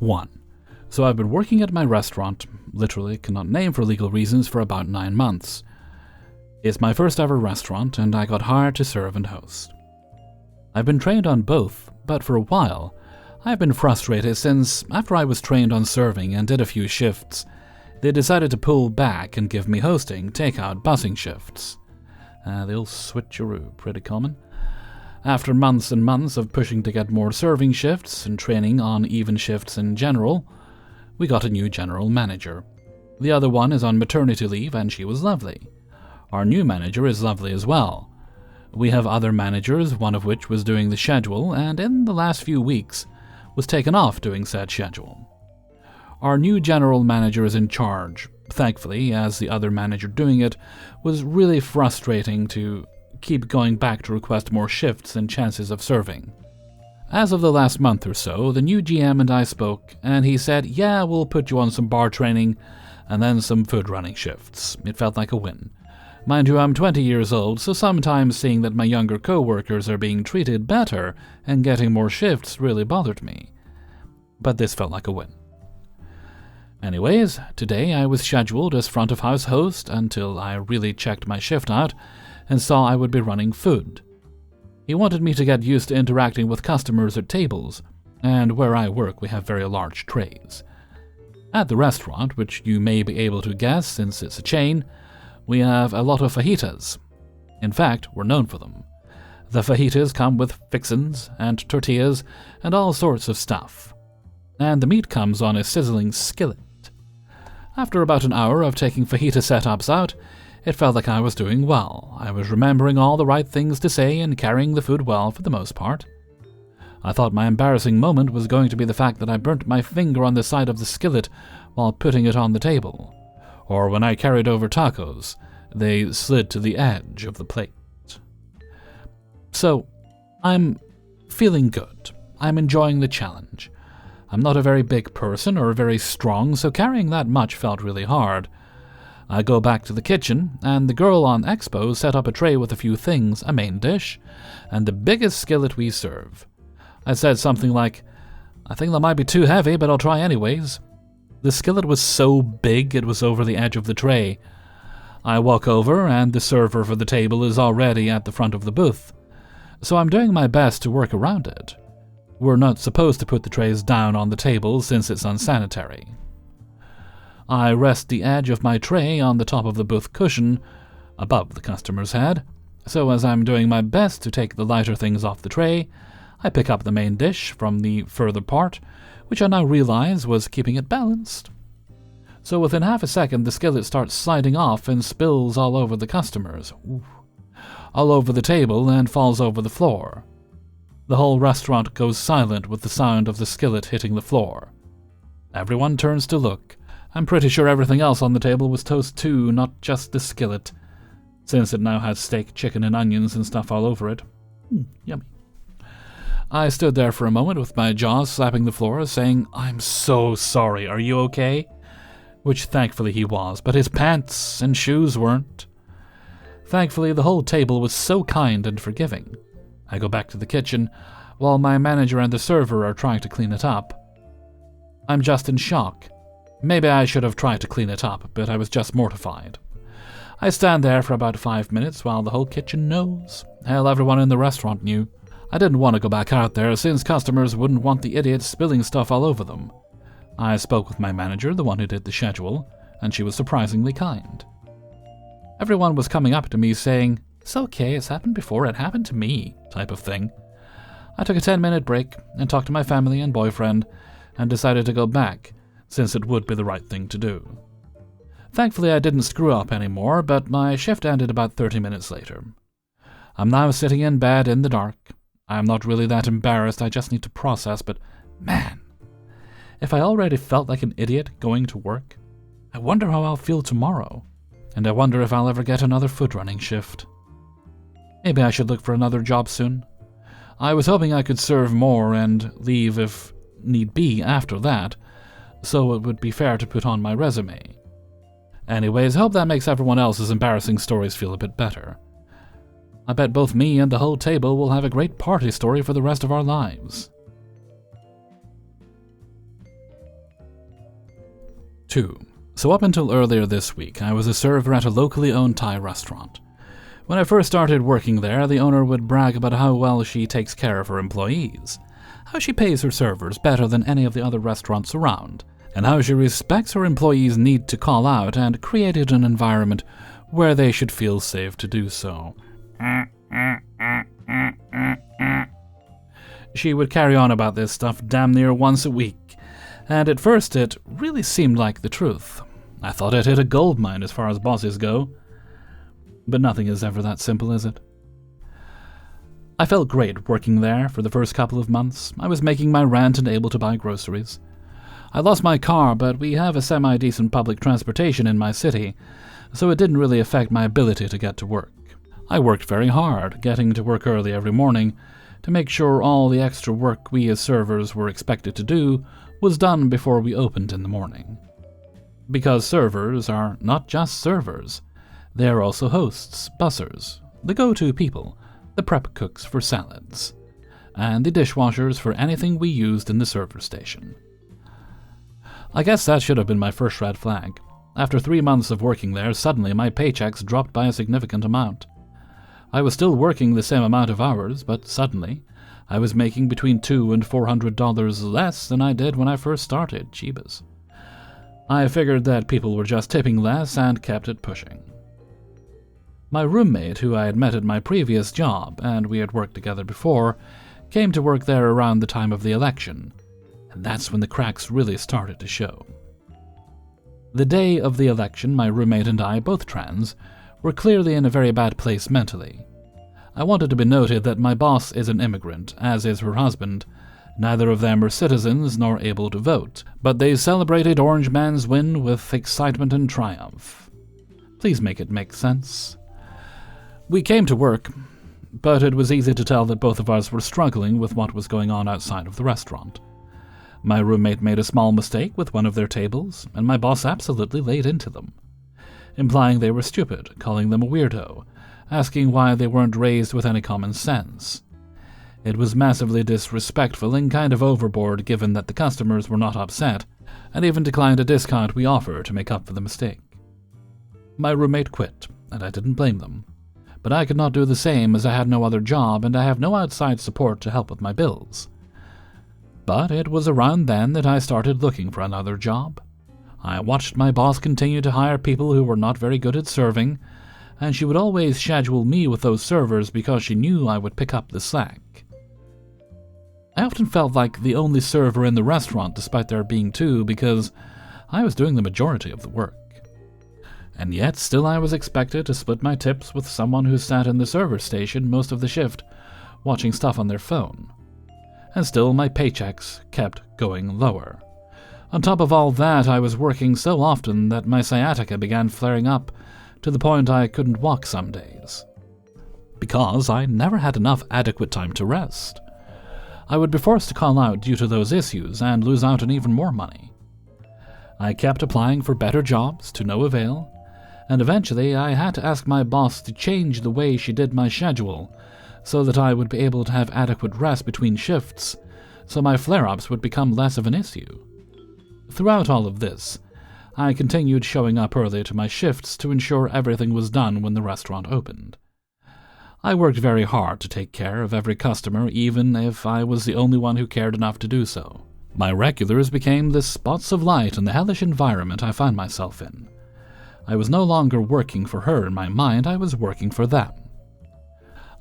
1. So I've been working at my restaurant, literally cannot name for legal reasons, for about 9 months. It's my first ever restaurant, and I got hired to serve and host. I've been trained on both, but for a while, I've been frustrated since, after I was trained on serving and did a few shifts, they decided to pull back and give me hosting, takeout, busing shifts. The old switcheroo, pretty common. After months and months of pushing to get more serving shifts and training on even shifts in general, we got a new general manager. The other one is on maternity leave, and she was lovely. Our new manager is lovely as well. We have other managers, one of which was doing the schedule, and in the last few weeks was taken off doing said schedule. Our new general manager is in charge, thankfully, as the other manager doing it was really frustrating to keep going back to request more shifts and chances of serving. As of the last month or so, the new GM and I spoke, and he said, yeah, we'll put you on some bar training and then some food running shifts. It felt like a win. Mind you, I'm 20 years old, so sometimes seeing that my younger co-workers are being treated better and getting more shifts really bothered me. But this felt like a win. Anyways, today I was scheduled as front of house host until I really checked my shift out and saw I would be running food. He wanted me to get used to interacting with customers at tables, and where I work we have very large trays. At the restaurant, which you may be able to guess since it's a chain, we have a lot of fajitas. In fact, we're known for them. The fajitas come with fixins and tortillas and all sorts of stuff. And the meat comes on a sizzling skillet. After about an hour of taking fajita setups out, it felt like I was doing well. I was remembering all the right things to say and carrying the food well for the most part. I thought my embarrassing moment was going to be the fact that I burnt my finger on the side of the skillet while putting it on the table. Or when I carried over tacos, they slid to the edge of the plate. So, I'm feeling good. I'm enjoying the challenge. I'm not a very big person or very strong, so carrying that much felt really hard. I go back to the kitchen, and the girl on Expo set up a tray with a few things, a main dish, and the biggest skillet we serve. I said something like, I think that might be too heavy, but I'll try anyways. The skillet was so big it was over the edge of the tray. I walk over, and the server for the table is already at the front of the booth, so I'm doing my best to work around it. We're not supposed to put the trays down on the table since it's unsanitary. I rest the edge of my tray on the top of the booth cushion, above the customer's head, so as I'm doing my best to take the lighter things off the tray, I pick up the main dish from the further part, which I now realize was keeping it balanced. So within half a second the skillet starts sliding off and spills all over the customers, all over the table and falls over the floor. The whole restaurant goes silent with the sound of the skillet hitting the floor. Everyone turns to look. I'm pretty sure everything else on the table was toast too, not just the skillet, since it now had steak, chicken, and onions and stuff all over it. Yummy. I stood there for a moment with my jaws slapping the floor, saying, I'm so sorry, are you okay? Which thankfully he was, but his pants and shoes weren't. Thankfully, the whole table was so kind and forgiving. I go back to the kitchen, while my manager and the server are trying to clean it up. I'm just in shock. Maybe I should have tried to clean it up, but I was just mortified. I stand there for about 5 minutes while the whole kitchen knows. Hell, everyone in the restaurant knew. I didn't want to go back out there since customers wouldn't want the idiots spilling stuff all over them. I spoke with my manager, the one who did the schedule, and she was surprisingly kind. Everyone was coming up to me saying, it's okay, it's happened before, it happened to me, type of thing. I took a 10-minute break and talked to my family and boyfriend and decided to go back, since it would be the right thing to do. Thankfully, I didn't screw up anymore, but my shift ended about 30 minutes later. I'm now sitting in bed in the dark. I'm not really that embarrassed, I just need to process, but man, if I already felt like an idiot going to work, I wonder how I'll feel tomorrow, and I wonder if I'll ever get another food running shift. Maybe I should look for another job soon. I was hoping I could serve more and leave if need be after that, so it would be fair to put on my resume. Anyways, hope that makes everyone else's embarrassing stories feel a bit better. I bet both me and the whole table will have a great party story for the rest of our lives. 2. So up until earlier this week, I was a server at a locally owned Thai restaurant. When I first started working there, the owner would brag about how well she takes care of her employees, how she pays her servers better than any of the other restaurants around, and how she respects her employees' need to call out and created an environment where they should feel safe to do so. She would carry on about this stuff damn near once a week, and at first it really seemed like the truth. I thought I'd hit a gold mine as far as bosses go. But nothing is ever that simple, is it? I felt great working there for the first couple of months. I was making my rent and able to buy groceries. I lost my car, but we have a semi-decent public transportation in my city, so it didn't really affect my ability to get to work. I worked very hard, getting to work early every morning, to make sure all the extra work we as servers were expected to do was done before we opened in the morning. Because servers are not just servers. They are also hosts, bussers, the go-to people, the prep cooks for salads, and the dishwashers for anything we used in the server station. I guess that should have been my first red flag. After 3 months of working there, suddenly my paychecks dropped by a significant amount. I was still working the same amount of hours, but suddenly I was making between $200 and $400 less than I did when I first started. Jeebus. I figured that people were just tipping less and kept it pushing. My roommate, who I had met at my previous job, and we had worked together before, came to work there around the time of the election, and that's when the cracks really started to show. The day of the election, my roommate and I, both trans, were clearly in a very bad place mentally. I wanted to be noted that my boss is an immigrant, as is her husband. Neither of them are citizens nor able to vote, but they celebrated Orange Man's win with excitement and triumph. Please make it make sense. We came to work, but it was easy to tell that both of us were struggling with what was going on outside of the restaurant. My roommate made a small mistake with one of their tables, and my boss absolutely laid into them, implying they were stupid, calling them a weirdo, asking why they weren't raised with any common sense. It was massively disrespectful and kind of overboard given that the customers were not upset, and even declined a discount we offered to make up for the mistake. My roommate quit, and I didn't blame them. But I could not do the same as I had no other job and I have no outside support to help with my bills. But it was around then that I started looking for another job. I watched my boss continue to hire people who were not very good at serving, and she would always schedule me with those servers because she knew I would pick up the slack. I often felt like the only server in the restaurant despite there being two because I was doing the majority of the work. And yet still I was expected to split my tips with someone who sat in the server station most of the shift, watching stuff on their phone. And still my paychecks kept going lower. On top of all that, I was working so often that my sciatica began flaring up to the point I couldn't walk some days. Because I never had enough adequate time to rest. I would be forced to call out due to those issues and lose out on even more money. I kept applying for better jobs to no avail, and eventually I had to ask my boss to change the way she did my schedule so that I would be able to have adequate rest between shifts, so my flare-ups would become less of an issue. Throughout all of this, I continued showing up early to my shifts to ensure everything was done when the restaurant opened. I worked very hard to take care of every customer, even if I was the only one who cared enough to do so. My regulars became the spots of light in the hellish environment I found myself in. I was no longer working for her in my mind, I was working for them.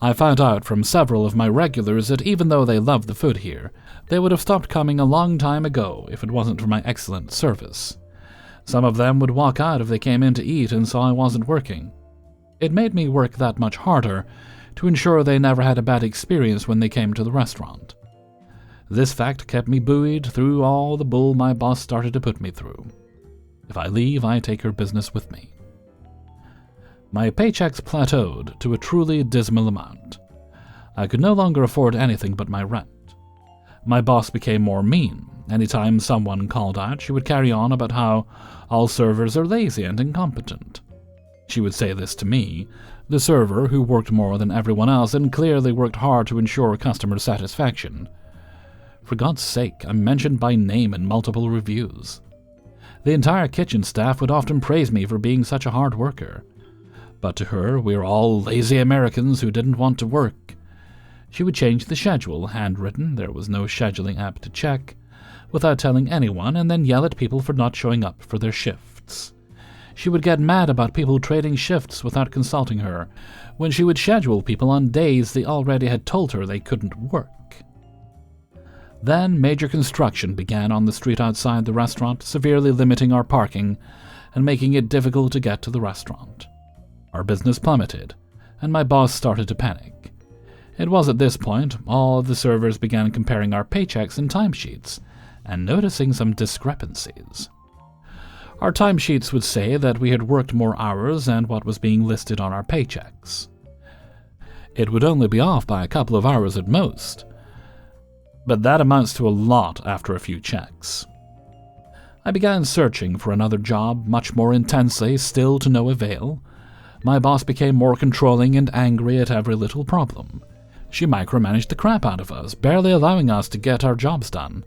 I found out from several of my regulars that even though they loved the food here, they would have stopped coming a long time ago if it wasn't for my excellent service. Some of them would walk out if they came in to eat and saw I wasn't working. It made me work that much harder to ensure they never had a bad experience when they came to the restaurant. This fact kept me buoyed through all the bull my boss started to put me through. If I leave, I take her business with me. My paychecks plateaued to a truly dismal amount. I could no longer afford anything but my rent. My boss became more mean. Anytime someone called out, she would carry on about how all servers are lazy and incompetent. She would say this to me, the server who worked more than everyone else and clearly worked hard to ensure customer satisfaction. For God's sake, I'm mentioned by name in multiple reviews. The entire kitchen staff would often praise me for being such a hard worker. But to her, we were all lazy Americans who didn't want to work. She would change the schedule, handwritten, there was no scheduling app to check, without telling anyone, and then yell at people for not showing up for their shifts. She would get mad about people trading shifts without consulting her, when she would schedule people on days they already had told her they couldn't work. Then major construction began on the street outside the restaurant, severely limiting our parking and making it difficult to get to the restaurant. Our business plummeted, and my boss started to panic. It was at this point all of the servers began comparing our paychecks and timesheets, and noticing some discrepancies. Our timesheets would say that we had worked more hours than what was being listed on our paychecks. It would only be off by a couple of hours at most, but that amounts to a lot after a few checks. I began searching for another job much more intensely, still to no avail. My boss became more controlling and angry at every little problem. She micromanaged the crap out of us, barely allowing us to get our jobs done.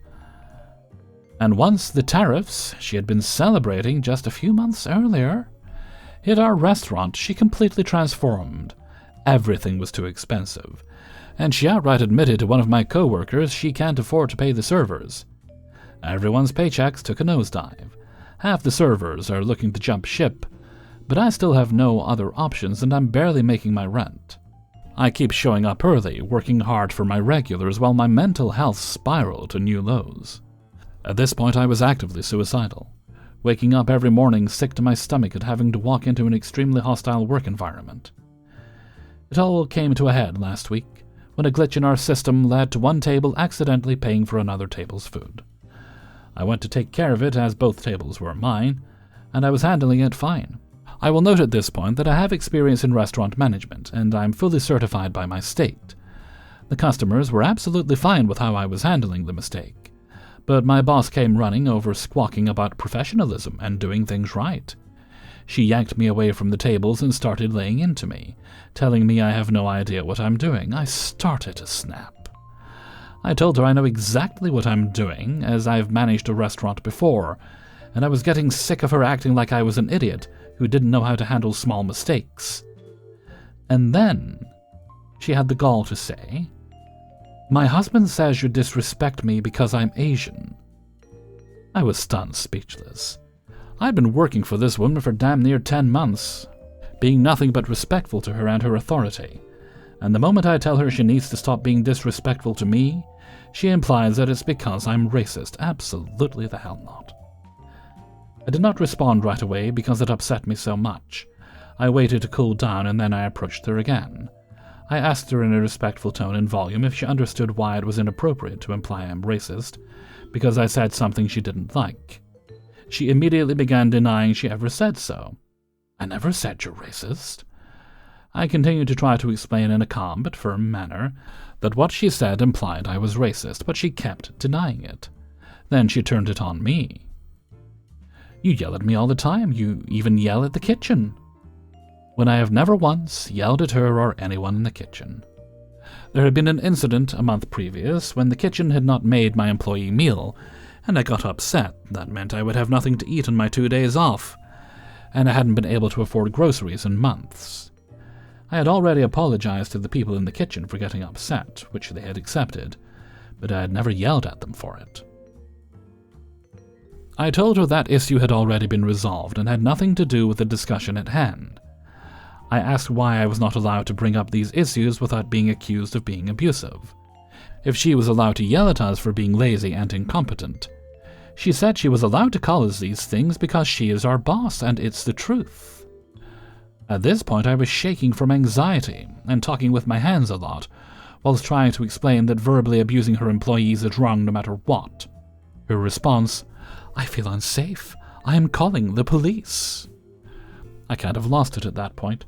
And once the tariffs she had been celebrating just a few months earlier hit our restaurant, she completely transformed. Everything was too expensive, and she outright admitted to one of my co-workers she can't afford to pay the servers. Everyone's paychecks took a nosedive. Half the servers are looking to jump ship, but I still have no other options and I'm barely making my rent. I keep showing up early, working hard for my regulars while my mental health spiraled to new lows. At this point I was actively suicidal, waking up every morning sick to my stomach at having to walk into an extremely hostile work environment. It all came to a head last week, when a glitch in our system led to one table accidentally paying for another table's food. I went to take care of it as both tables were mine, and I was handling it fine. I will note at this point that I have experience in restaurant management, and I'm fully certified by my state. The customers were absolutely fine with how I was handling the mistake, but my boss came running over squawking about professionalism and doing things right. She yanked me away from the tables and started laying into me, telling me I have no idea what I'm doing. I started to snap. I told her I know exactly what I'm doing, as I've managed a restaurant before, and I was getting sick of her acting like I was an idiot who didn't know how to handle small mistakes. And then she had the gall to say, "My husband says you disrespect me because I'm Asian." I was stunned speechless. I'd been working for this woman for damn near 10 months, being nothing but respectful to her and her authority, and the moment I tell her she needs to stop being disrespectful to me, she implies that it's because I'm racist. Absolutely the hell not. I did not respond right away because it upset me so much. I waited to cool down and then I approached her again. I asked her in a respectful tone and volume if she understood why it was inappropriate to imply I'm racist, because I said something she didn't like. She immediately began denying she ever said so. "I never said you're racist." I continued to try to explain in a calm but firm manner that what she said implied I was racist, but she kept denying it. Then she turned it on me. "You yell at me all the time. You even yell at the kitchen." When I have never once yelled at her or anyone in the kitchen. There had been an incident a month previous when the kitchen had not made my employee meal, and I got upset. That meant I would have nothing to eat on my 2 days off, and I hadn't been able to afford groceries in months. I had already apologized to the people in the kitchen for getting upset, which they had accepted, but I had never yelled at them for it. I told her that issue had already been resolved and had nothing to do with the discussion at hand. I asked why I was not allowed to bring up these issues without being accused of being abusive. If she was allowed to yell at us for being lazy and incompetent. She said she was allowed to call us these things because she is our boss, and it's the truth. At this point I was shaking from anxiety and talking with my hands a lot, whilst trying to explain that verbally abusing her employees is wrong no matter what. Her response, "I feel unsafe. I am calling the police." I kind of lost it at that point.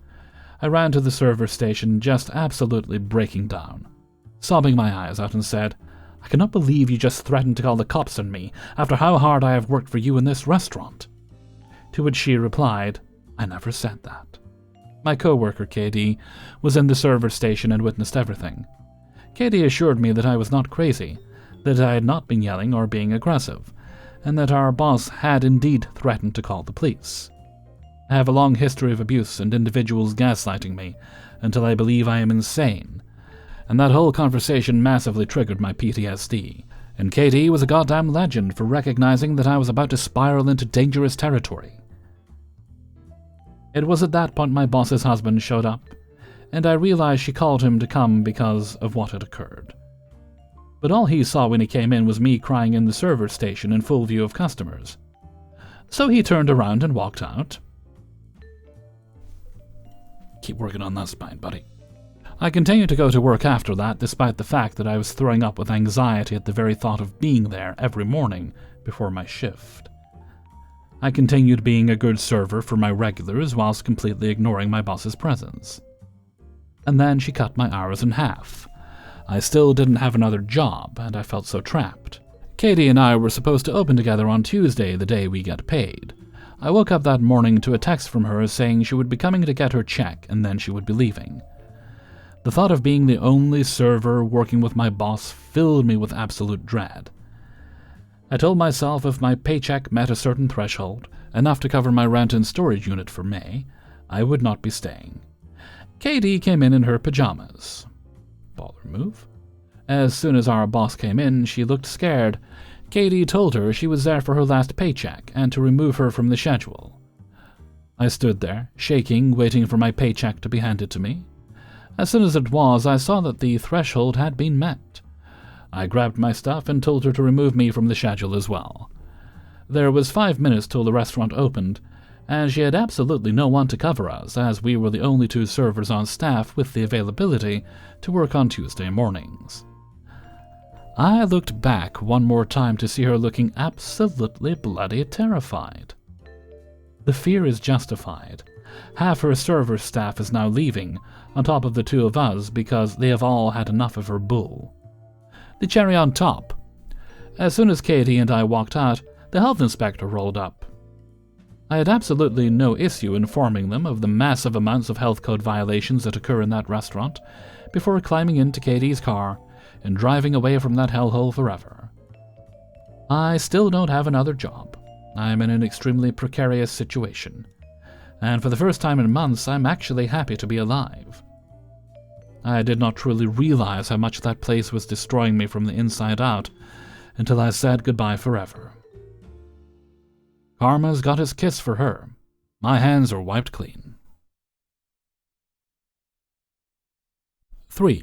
I ran to the server station, just absolutely breaking down. Sobbing my eyes out and said, "I cannot believe you just threatened to call the cops on me after how hard I have worked for you in this restaurant." To which she replied, "I never said that." My co-worker, KD, was in the server station and witnessed everything. KD assured me that I was not crazy, that I had not been yelling or being aggressive, and that our boss had indeed threatened to call the police. I have a long history of abuse and individuals gaslighting me until I believe I am insane, and that whole conversation massively triggered my PTSD, and Katie was a goddamn legend for recognizing that I was about to spiral into dangerous territory. It was at that point my boss's husband showed up, and I realized she called him to come because of what had occurred. But all he saw when he came in was me crying in the server station in full view of customers. So he turned around and walked out. Keep working on that spine, buddy. I continued to go to work after that, despite the fact that I was throwing up with anxiety at the very thought of being there every morning before my shift. I continued being a good server for my regulars whilst completely ignoring my boss's presence. And then she cut my hours in half. I still didn't have another job, and I felt so trapped. Katie and I were supposed to open together on Tuesday, the day we get paid. I woke up that morning to a text from her saying she would be coming to get her check and then she would be leaving. The thought of being the only server working with my boss filled me with absolute dread. I told myself if my paycheck met a certain threshold, enough to cover my rent and storage unit for May, I would not be staying. Katie came in her pajamas. Baller move. As soon as our boss came in, she looked scared. Katie told her she was there for her last paycheck and to remove her from the schedule. I stood there, shaking, waiting for my paycheck to be handed to me. As soon as it was, I saw that the threshold had been met. I grabbed my stuff and told her to remove me from the schedule as well. There was 5 minutes till the restaurant opened, and she had absolutely no one to cover us, as we were the only 2 servers on staff with the availability to work on Tuesday mornings. I looked back one more time to see her looking absolutely bloody terrified. The fear is justified. Half her server staff is now leaving, on top of the 2 of us, because they have all had enough of her bull. The cherry on top. As soon as Katie and I walked out, the health inspector rolled up. I had absolutely no issue informing them of the massive amounts of health code violations that occur in that restaurant, before climbing into Katie's car and driving away from that hellhole forever. I still don't have another job. I'm in an extremely precarious situation, and for the first time in months I'm actually happy to be alive. I did not truly realize how much that place was destroying me from the inside out until I said goodbye forever. Karma's got his kiss for her. My hands are wiped clean. 3.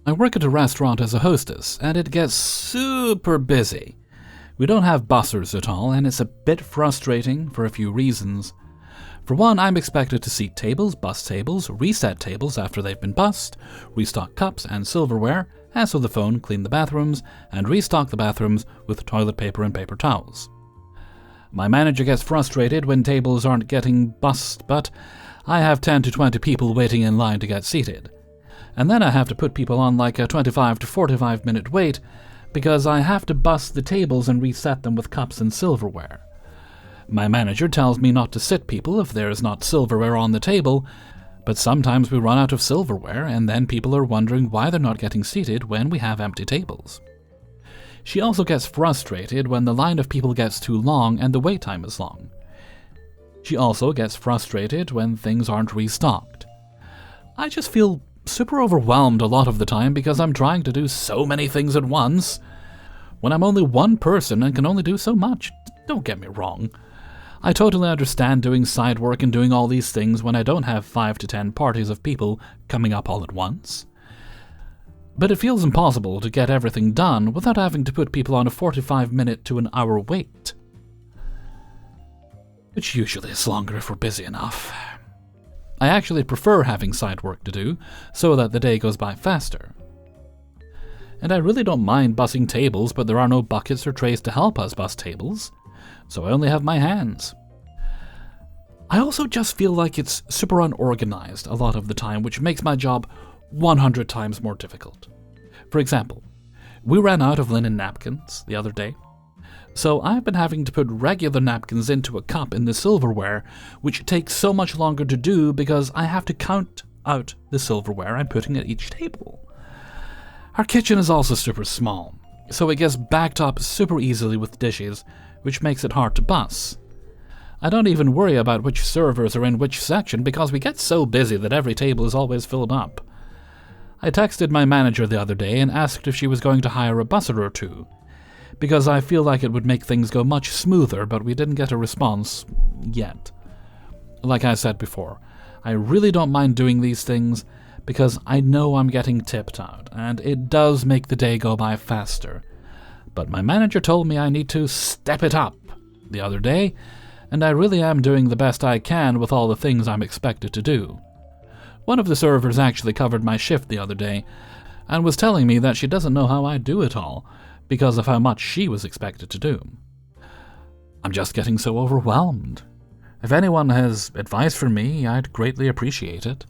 I work at a restaurant as a hostess, and it gets super busy. We don't have bussers at all, and it's a bit frustrating for a few reasons. For one, I'm expected to seat tables, bus tables, reset tables after they've been bussed, restock cups and silverware, answer the phone, clean the bathrooms, and restock the bathrooms with toilet paper and paper towels. My manager gets frustrated when tables aren't getting bussed, but I have 10 to 20 people waiting in line to get seated. And then I have to put people on like a 25 to 45 minute wait because I have to bus the tables and reset them with cups and silverware. My manager tells me not to sit people if there is not silverware on the table, but sometimes we run out of silverware and then people are wondering why they're not getting seated when we have empty tables. She also gets frustrated when the line of people gets too long and the wait time is long. She also gets frustrated when things aren't restocked. I just feel super overwhelmed a lot of the time because I'm trying to do so many things at once when I'm only one person and can only do so much. Don't get me wrong. I totally understand doing side work and doing all these things when I don't have 5 to 10 parties of people coming up all at once. But it feels impossible to get everything done without having to put people on a 45-minute to an hour wait. Which usually is longer if we're busy enough. I actually prefer having side work to do, so that the day goes by faster. And I really don't mind bussing tables, but there are no buckets or trays to help us bus tables, so I only have my hands. I also just feel like it's super unorganized a lot of the time, which makes my job 100 times more difficult. For example, we ran out of linen napkins the other day, so I've been having to put regular napkins into a cup in the silverware, which takes so much longer to do because I have to count out the silverware I'm putting at each table. Our kitchen is also super small, so it gets backed up super easily with dishes, which makes it hard to bus. I don't even worry about which servers are in which section because we get so busy that every table is always filled up. I texted my manager the other day and asked if she was going to hire a busser or two, because I feel like it would make things go much smoother, but we didn't get a response yet. Like I said before, I really don't mind doing these things because I know I'm getting tipped out, and it does make the day go by faster. But my manager told me I need to step it up the other day, and I really am doing the best I can with all the things I'm expected to do. One of the servers actually covered my shift the other day, and was telling me that she doesn't know how I do it all, because of how much she was expected to do. I'm just getting so overwhelmed. If anyone has advice for me, I'd greatly appreciate it.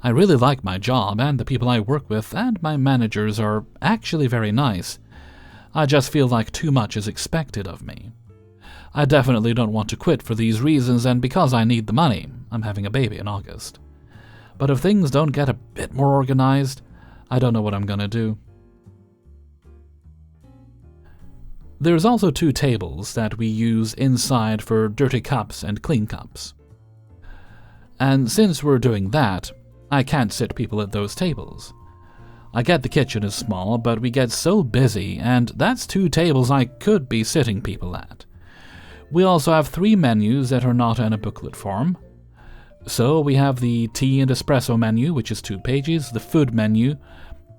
I really like my job, and the people I work with and my managers are actually very nice. I just feel like too much is expected of me. I definitely don't want to quit for these reasons and because I need the money. I'm having a baby in August. But if things don't get a bit more organized, I don't know what I'm gonna do. There's also 2 tables that we use inside for dirty cups and clean cups. And since we're doing that, I can't sit people at those tables. I get the kitchen is small, but we get so busy, and that's 2 tables I could be sitting people at. We also have 3 menus that are not in a booklet form. So we have the tea and espresso menu, which is 2 pages, the food menu,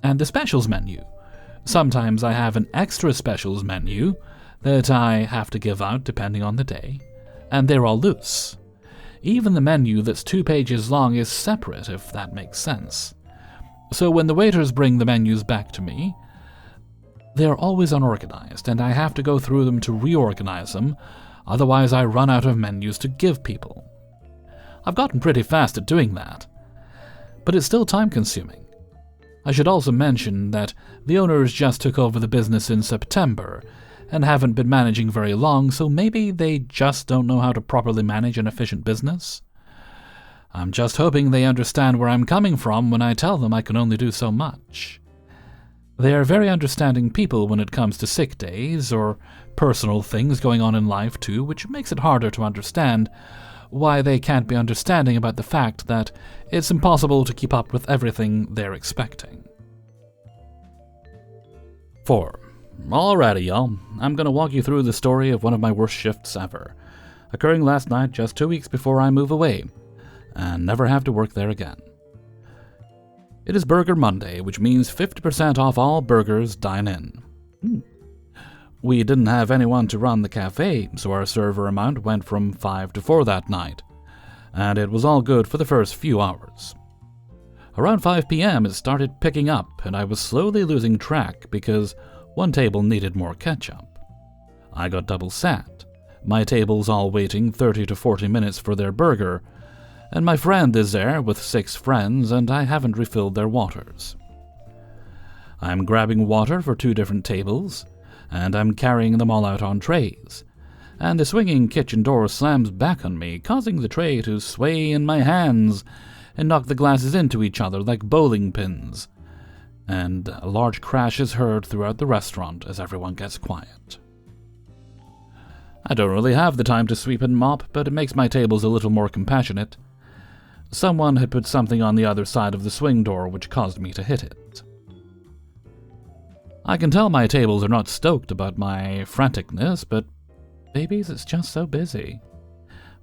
and the specials menu. Sometimes I have an extra specials menu that I have to give out depending on the day, and they're all loose. Even the menu that's 2 pages long is separate, if that makes sense. So when the waiters bring the menus back to me, they're always unorganized, and I have to go through them to reorganize them, otherwise I run out of menus to give people. I've gotten pretty fast at doing that, but it's still time-consuming. I should also mention that the owners just took over the business in September and haven't been managing very long, so maybe they just don't know how to properly manage an efficient business. I'm just hoping they understand where I'm coming from when I tell them I can only do so much. They are very understanding people when it comes to sick days or personal things going on in life too, which makes it harder to understand why they can't be understanding about the fact that it's impossible to keep up with everything they're expecting. 4. Alrighty, y'all. I'm gonna walk you through the story of one of my worst shifts ever, occurring last night just 2 weeks before I move away, and never have to work there again. It is Burger Monday, which means 50% off all burgers dine-in. We didn't have anyone to run the cafe, so our server amount went from 5 to 4 that night, and it was all good for the first few hours. Around 5 p.m. it started picking up, and I was slowly losing track because one table needed more ketchup. I got double sat, my tables all waiting 30 to 40 minutes for their burger, and my friend is there with 6 friends, and I haven't refilled their waters. I'm grabbing water for 2 different tables, and I'm carrying them all out on trays, and the swinging kitchen door slams back on me, causing the tray to sway in my hands and knock the glasses into each other like bowling pins, and a large crash is heard throughout the restaurant as everyone gets quiet. I don't really have the time to sweep and mop, but it makes my tables a little more compassionate. Someone had put something on the other side of the swing door which caused me to hit it. I can tell my tables are not stoked about my franticness, but babies, it's just so busy.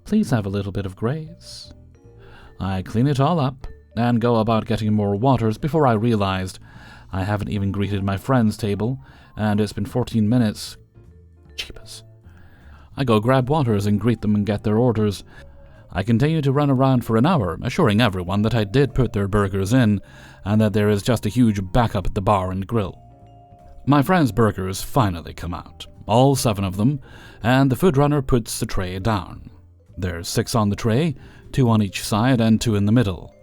Please have a little bit of grace. I clean it all up and go about getting more waters before I realized I haven't even greeted my friend's table, and it's been 14 minutes. Jeepers. I go grab waters and greet them and get their orders. I continue to run around for an hour, assuring everyone that I did put their burgers in, and that there is just a huge backup at the bar and grill. My friend's burgers finally come out, all 7 of them, and the food runner puts the tray down. There's 6 on the tray, 2 on each side and 2 in the middle.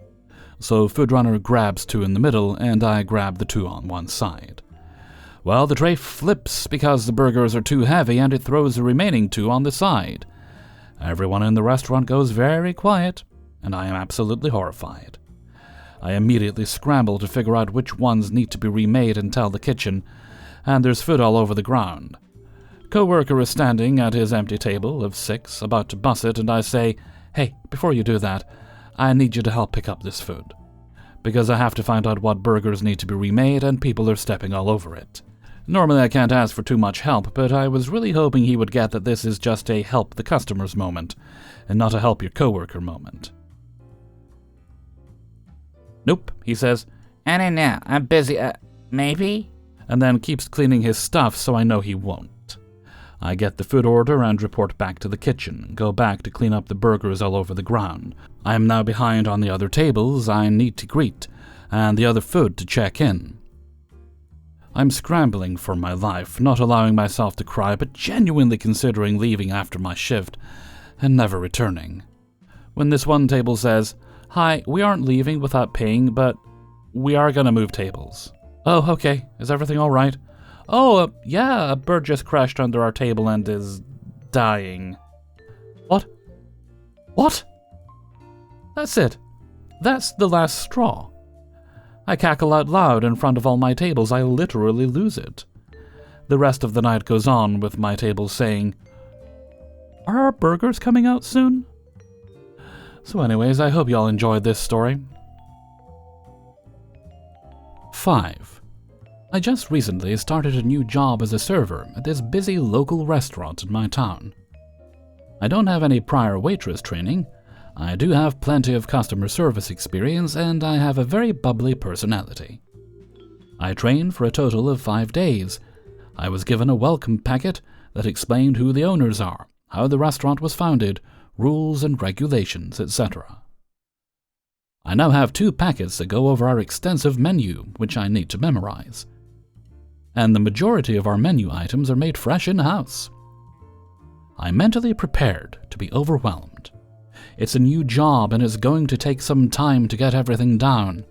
So food runner grabs 2 in the middle, and I grab the 2 on one side. Well, the tray flips because the burgers are too heavy, and it throws the remaining 2 on the side. Everyone in the restaurant goes very quiet, and I am absolutely horrified. I immediately scramble to figure out which ones need to be remade and tell the kitchen, and there's food all over the ground. Coworker is standing at his empty table of 6, about to bus it, and I say, "Hey, before you do that, I need you to help pick up this food. Because I have to find out what burgers need to be remade and people are stepping all over it." Normally I can't ask for too much help, but I was really hoping he would get that this is just a help the customers moment, and not a help your coworker moment. "Nope," he says. I don't know, I'm busy, maybe? And then keeps cleaning his stuff so I know he won't. I get the food order and report back to the kitchen, go back to clean up the burgers all over the ground. I am now behind on the other tables I need to greet, and the other food to check in. I'm scrambling for my life, not allowing myself to cry, but genuinely considering leaving after my shift, and never returning. When this one table says, "Hi, we aren't leaving without paying, but we are gonna move tables." "Oh, okay. Is everything all right?" "Oh, yeah, a bird just crashed under our table and is dying." "What? What?" That's it. That's the last straw. I cackle out loud in front of all my tables. I literally lose it. The rest of the night goes on with my tables saying, "Are our burgers coming out soon?" So anyways, I hope y'all enjoyed this story. 5. I just recently started a new job as a server at this busy local restaurant in my town. I don't have any prior waitress training. I do have plenty of customer service experience, and I have a very bubbly personality. I trained for a total of 5 days. I was given a welcome packet that explained who the owners are, how the restaurant was founded, rules and regulations, etc. I now have 2 packets that go over our extensive menu, which I need to memorize. And the majority of our menu items are made fresh in-house. I'm mentally prepared to be overwhelmed. It's a new job and it's going to take some time to get everything down.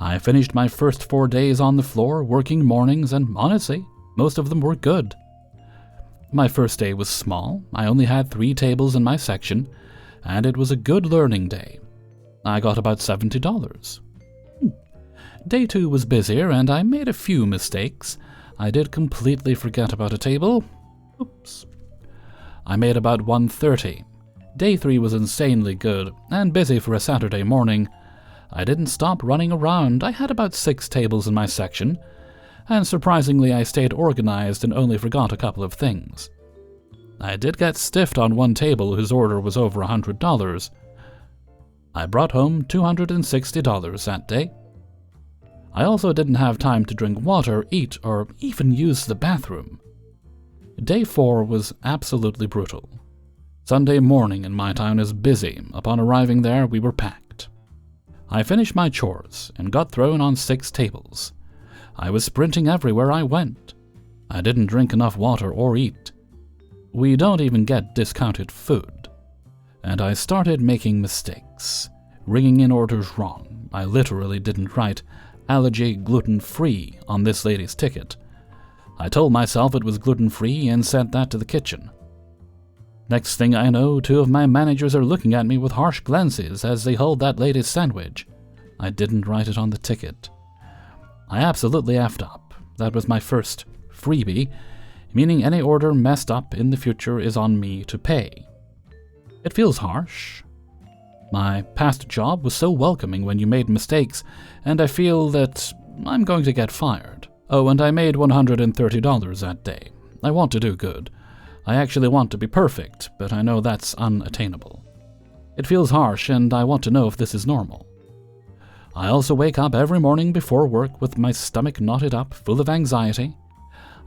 I finished my first 4 days on the floor, working mornings, and honestly, most of them were good. My first day was small. I only had 3 tables in my section, and it was a good learning day. I got about $70. Day 2 was busier, and I made a few mistakes. I did completely forget about a table. Oops. I made about $130. Day 3 was insanely good, and busy for a Saturday morning. I didn't stop running around. I had about 6 tables in my section, and surprisingly I stayed organized and only forgot a couple of things. I did get stiffed on one table whose order was over $100. I brought home $260 that day. I also didn't have time to drink water, eat, or even use the bathroom. Day 4 was absolutely brutal. Sunday morning in my town is busy. Upon arriving there, we were packed. I finished my chores and got thrown on 6 tables. I was sprinting everywhere I went. I didn't drink enough water or eat. We don't even get discounted food. And I started making mistakes, ringing in orders wrong. I literally didn't write allergy gluten-free on this lady's ticket. I told myself it was gluten-free and sent that to the kitchen. Next thing I know, 2 of my managers are looking at me with harsh glances as they hold that lady's sandwich. I didn't write it on the ticket. I absolutely effed up. That was my first freebie, meaning any order messed up in the future is on me to pay. It feels harsh. My past job was so welcoming when you made mistakes, and I feel that I'm going to get fired. Oh, and I made $130 that day. I want to do good. I actually want to be perfect, but I know that's unattainable. It feels harsh, and I want to know if this is normal. I also wake up every morning before work with my stomach knotted up, full of anxiety.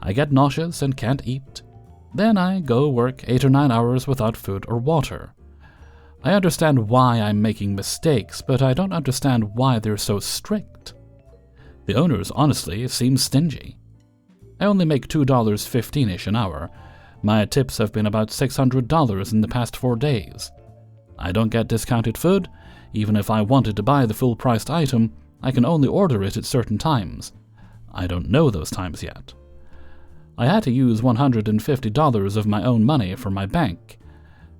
I get nauseous and can't eat. Then I go work 8 or 9 hours without food or water. I understand why I'm making mistakes, but I don't understand why they're so strict. The owners, honestly, seem stingy. I only make $2.15-ish an hour. My tips have been about $600 in the past 4 days. I don't get discounted food. Even if I wanted to buy the full-priced item, I can only order it at certain times. I don't know those times yet. I had to use $150 of my own money for my bank.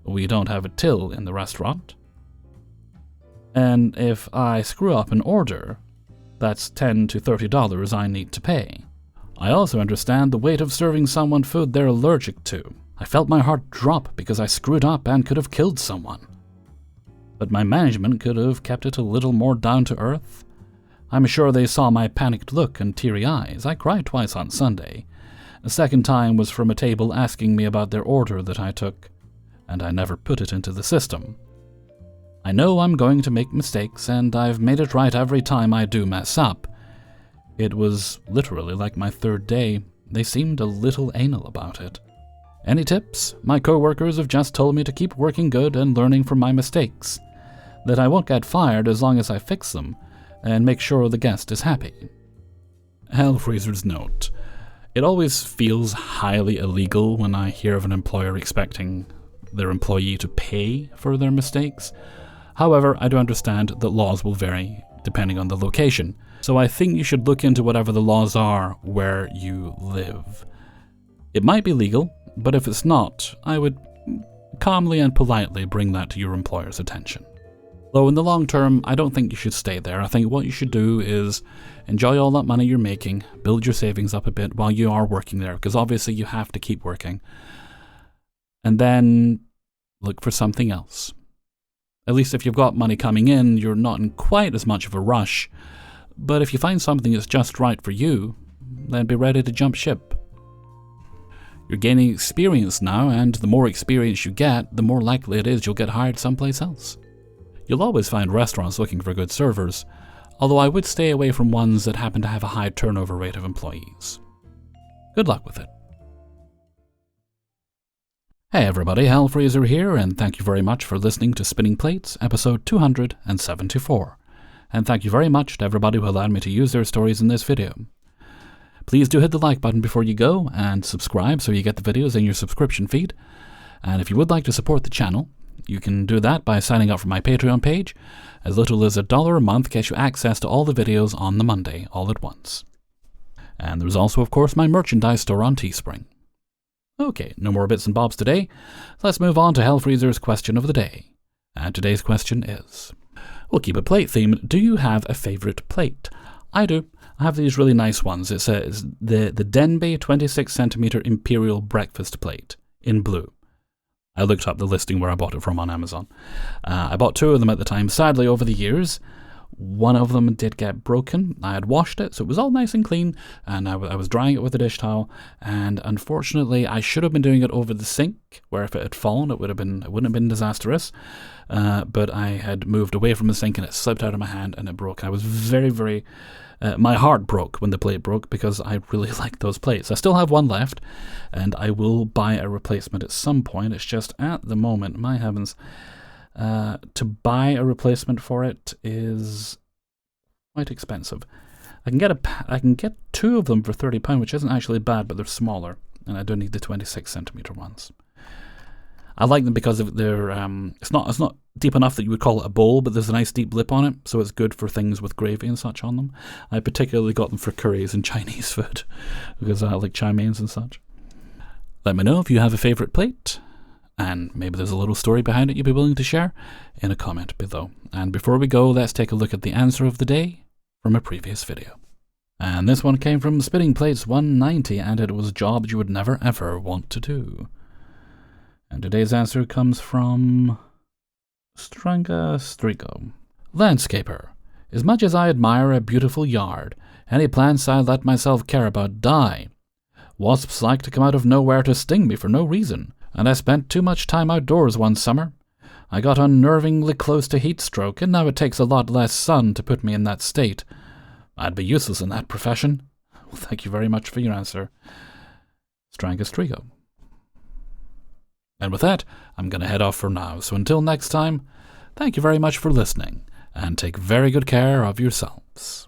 We don't have a till in the restaurant. And if I screw up an order, that's $10 to $30 I need to pay. I also understand the weight of serving someone food they're allergic to. I felt my heart drop because I screwed up and could have killed someone. But my management could have kept it a little more down to earth. I'm sure they saw my panicked look and teary eyes. I cried twice on Sunday. The second time was from a table asking me about their order that I took, and I never put it into the system. I know I'm going to make mistakes, and I've made it right every time I do mess up. It was literally like my third day. They seemed a little anal about it. Any tips? My coworkers have just told me to keep working good and learning from my mistakes, that I won't get fired as long as I fix them, and make sure the guest is happy. Hellfreezer's note. It always feels highly illegal when I hear of an employer expecting their employee to pay for their mistakes. However, I do understand that laws will vary depending on the location, so I think you should look into whatever the laws are where you live. It might be legal, but if it's not, I would calmly and politely bring that to your employer's attention. Though in the long term, I don't think you should stay there. I think what you should do is enjoy all that money you're making, build your savings up a bit while you are working there, because obviously you have to keep working, and then look for something else. At least if you've got money coming in, you're not in quite as much of a rush, but if you find something that's just right for you, then be ready to jump ship. You're gaining experience now, and the more experience you get, the more likely it is you'll get hired someplace else. You'll always find restaurants looking for good servers, although I would stay away from ones that happen to have a high turnover rate of employees. Good luck with it. Hey everybody, Hellfreezer here, and thank you very much for listening to Spinning Plates, episode 274. And thank you very much to everybody who allowed me to use their stories in this video. Please do hit the like button before you go, and subscribe so you get the videos in your subscription feed. And if you would like to support the channel, you can do that by signing up for my Patreon page. As little as $1 a month gets you access to all the videos on the Monday, all at once. And there's also, of course, my merchandise store on Teespring. Okay, no more bits and bobs today. Let's move on to Hellfreezer's question of the day. And today's question is, we'll keep it plate themed. Do you have a favorite plate? I do. I have these really nice ones. It says the Denby 26cm Imperial Breakfast Plate in blue. I looked up the listing where I bought it from on Amazon. I bought two of them at the time. Sadly, over the years, one of them did get broken. I had washed it, so it was all nice and clean, and I was drying it with a dish towel, and unfortunately, I should have been doing it over the sink, where if it had fallen, it wouldn't have been disastrous, but I had moved away from the sink, and it slipped out of my hand, and it broke. I was very, very... my heart broke when the plate broke because I really like those plates. I still have one left, and I will buy a replacement at some point. It's just at the moment, my heavens, to buy a replacement for it is quite expensive. I can get two of them for £30, which isn't actually bad, but they're smaller, and I don't need the 26cm ones. I like them because of their it's not deep enough that you would call it a bowl, but there's a nice deep lip on it, so it's good for things with gravy and such on them. I particularly got them for curries and Chinese food, because I like chow meins and such. Let me know if you have a favourite plate, and maybe there's a little story behind it you'd be willing to share in a comment below. And before we go, let's take a look at the answer of the day from a previous video. And this one came from Spinning Plates 190, and it was jobs you would never ever want to do. And today's answer comes from Stranga Strigo. Landscaper. As much as I admire a beautiful yard, any plants I let myself care about die. Wasps like to come out of nowhere to sting me for no reason, and I spent too much time outdoors one summer. I got unnervingly close to heat stroke, and now it takes a lot less sun to put me in that state. I'd be useless in that profession. Well, thank you very much for your answer, Stranga Strigo. And with that, I'm going to head off for now. So until next time, thank you very much for listening, and take very good care of yourselves.